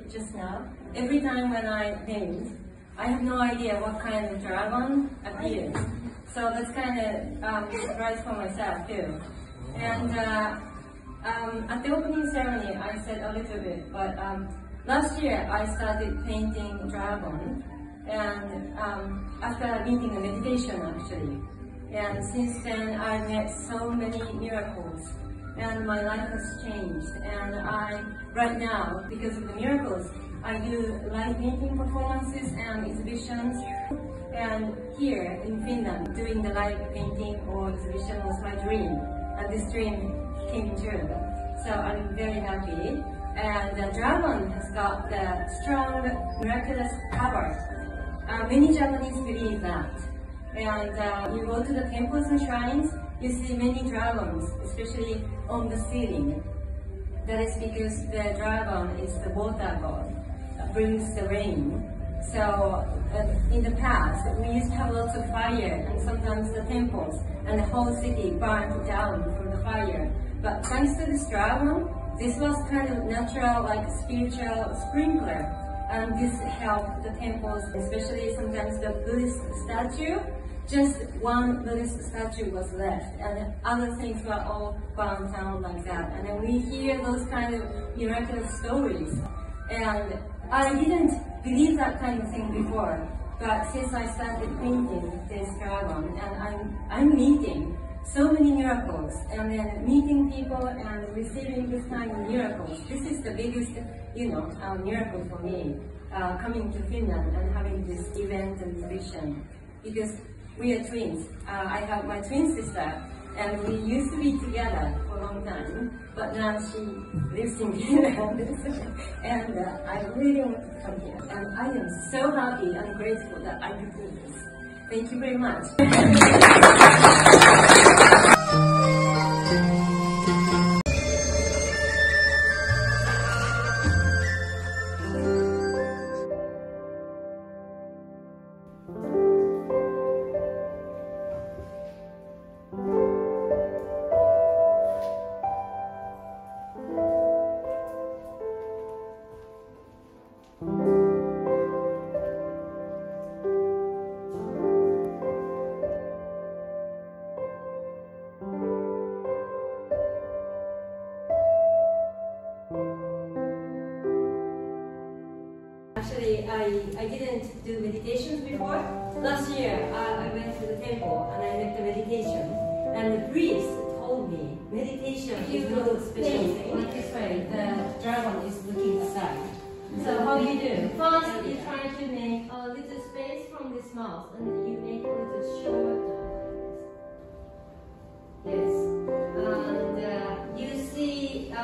did just now, every time when I paint, I have no idea what kind of dragon appears. So that's kind of surprise for myself too. And at the opening ceremony, I said a little bit, but last year I started painting dragon, and after meeting a meditation actually. And since then, I met so many miracles, and my life has changed. And right now, because of the miracles, I do light painting performances and exhibitions. And here in Finland, doing the light painting or exhibition was my dream, and this dream came true. So I'm very happy. And the dragon has got the strong, miraculous power. Many Japanese believe that. And you go to the temples and shrines, you see many dragons, especially on the ceiling. That is because the dragon is the water god, brings the rain. So in the past, we used to have lots of fire, and sometimes the temples and the whole city burned down from the fire. But thanks to this dragon, this was kind of natural, like spiritual sprinkler. And this helped the temples, especially sometimes the Buddhist statue. Just one Buddhist statue was left, and other things were all burned down like that. And then we hear those kind of miraculous stories. And I didn't believe that kind of thing before, but since I started painting this dragon, and I'm meeting so many miracles, and then meeting people and receiving this kind of miracles. This is the biggest, miracle for me, coming to Finland and having this event and exhibition, because we are twins. I have my twin sister, and we used to be together for a long time, but now she lives in Finland, and I really want to come here. And I am so happy and grateful that I could do this. Thank you very much. Actually, I didn't do meditations before. Last year, I went to the temple and I met the meditation. And the priest told me, meditation is not a special thing. Like this way, the dragon is looking aside. So how you do? First, you try to make a little space from this mouth, and you make a little short. Yes. And you see...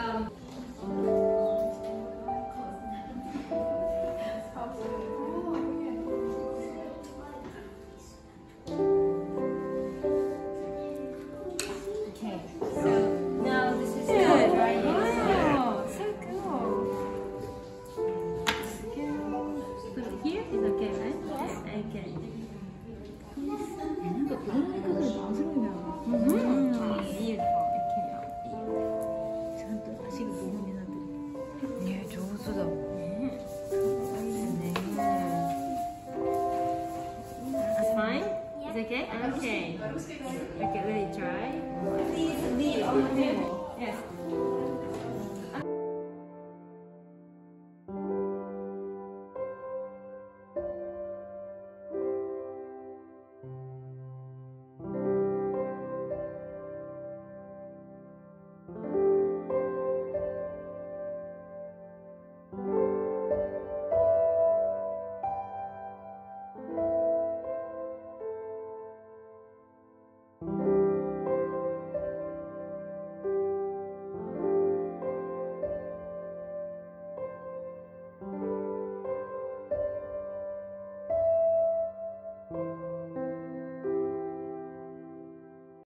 Okay? Okay. Okay, let it dry. Please leave on the table. Yes.